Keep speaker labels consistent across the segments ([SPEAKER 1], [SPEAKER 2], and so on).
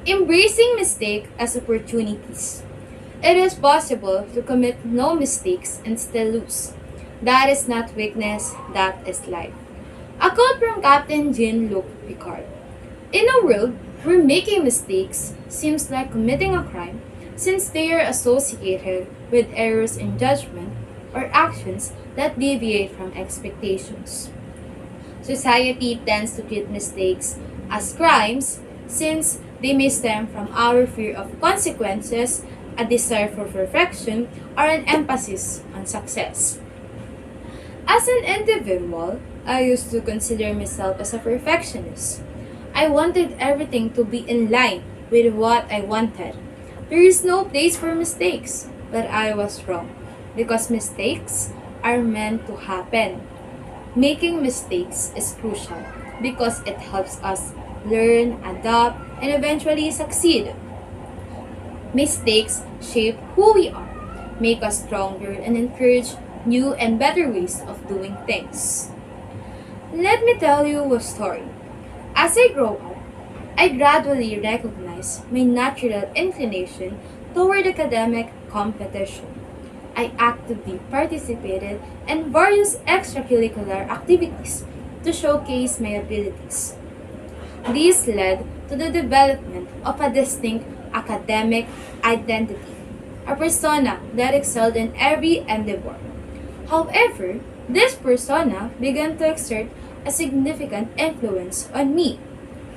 [SPEAKER 1] Embracing mistake as opportunities. It is possible to commit no mistakes and still lose. That is not weakness, that is life. A quote from Captain Jean-Luc Picard. In a world where making mistakes seems like committing a crime, since they are associated with errors in judgment or actions that deviate from expectations. Society tends to treat mistakes as crimes since they may stem from our fear of consequences, a desire for perfection, or an emphasis on success. As an individual, I used to consider myself as a perfectionist. I wanted everything to be in line with what I wanted. There is no place for mistakes, but I was wrong because mistakes are meant to happen. Making mistakes is crucial because it helps us learn, adapt, and eventually succeed. Mistakes shape who we are, make us stronger, and encourage new and better ways of doing things. Let me tell you a story. As I grow up, I gradually recognized my natural inclination toward academic competition. I actively participated in various extracurricular activities to showcase my abilities. This led to the development of a distinct academic identity, a persona that excelled in every endeavor. However, this persona began to exert a significant influence on me.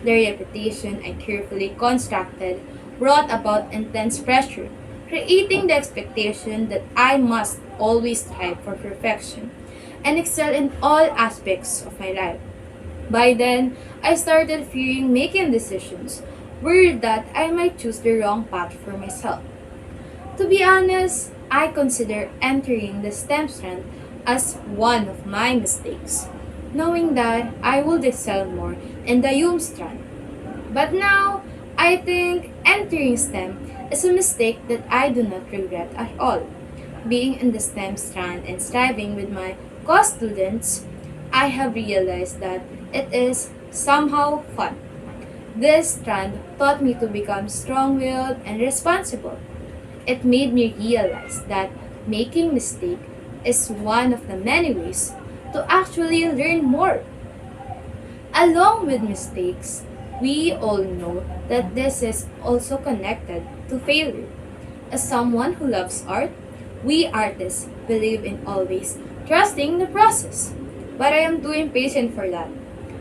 [SPEAKER 1] The reputation I carefully constructed brought about intense pressure, creating the expectation that I must always strive for perfection and excel in all aspects of my life. By then, I started fearing making decisions, worried that I might choose the wrong path for myself. To be honest, I consider entering the STEM strand as one of my mistakes, knowing that I would excel more in the UM strand. But now, I think entering STEM is a mistake that I do not regret at all. Being in the STEM strand and striving with my co-students, I have realized that it is somehow fun. This strand taught me to become strong-willed and responsible. It made me realize that making mistake is one of the many ways to actually learn more. Along with mistakes, we all know that this is also connected to failure. As someone who loves art, we artists believe in always trusting the process. But I am too impatient for that.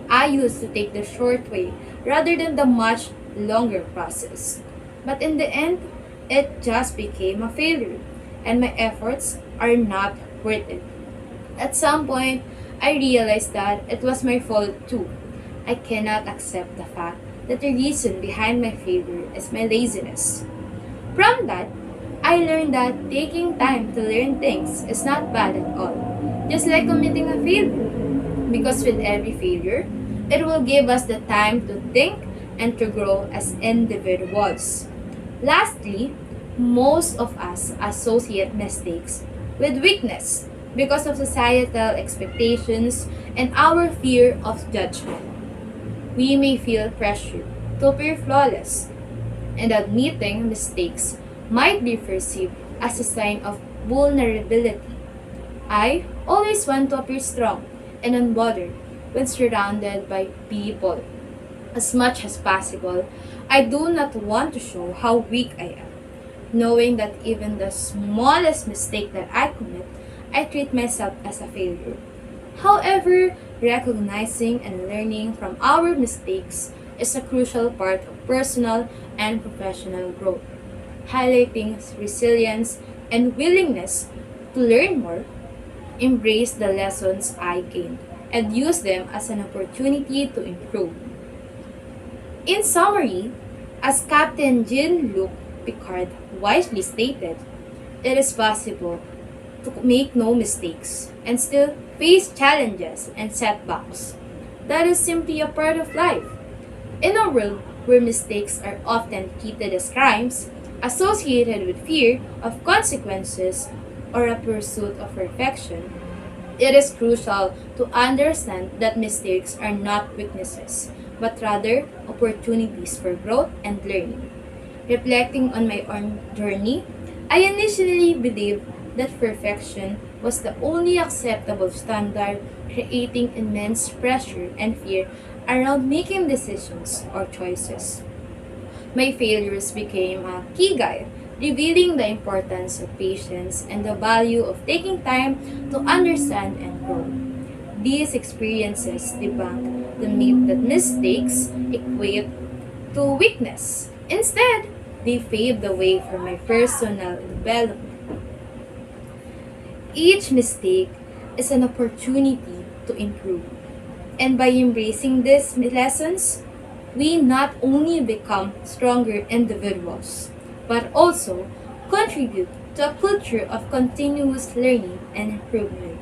[SPEAKER 1] I used to take the short way rather than the much longer process. But in the end, it just became a failure, and my efforts are not worth it. At some point, I realized that it was my fault too. I cannot accept the fact that the reason behind my failure is my laziness. From that, I learned that taking time to learn things is not bad at all, just like committing a failure. Because with every failure, it will give us the time to think and to grow as individuals. Lastly, most of us associate mistakes with weakness because of societal expectations and our fear of judgment. We may feel pressure to appear flawless, and admitting mistakes might be perceived as a sign of vulnerability. I always want to appear strong and unbothered when surrounded by people. As much as possible, I do not want to show how weak I am, knowing that even the smallest mistake that I commit, I treat myself as a failure. However, recognizing and learning from our mistakes is a crucial part of personal and professional growth, highlighting resilience and willingness to learn more, embrace the lessons I gained, and use them as an opportunity to improve. In summary, as Captain Jean-Luc Picard wisely stated, it is possible to make no mistakes and still face challenges and setbacks. That is simply a part of life. In a world where mistakes are often treated as crimes, associated with fear of consequences or a pursuit of perfection, it is crucial to understand that mistakes are not weaknesses, but rather opportunities for growth and learning. Reflecting on my own journey, I initially believed that perfection was the only acceptable standard, creating immense pressure and fear around making decisions or choices. My failures became a key guide, revealing the importance of patience and the value of taking time to understand and grow. These experiences debunk the myth that mistakes equate to weakness. Instead, they paved the way for my personal development. Each mistake is an opportunity to improve. And by embracing these lessons, we not only become stronger individuals, but also contribute to a culture of continuous learning and improvement.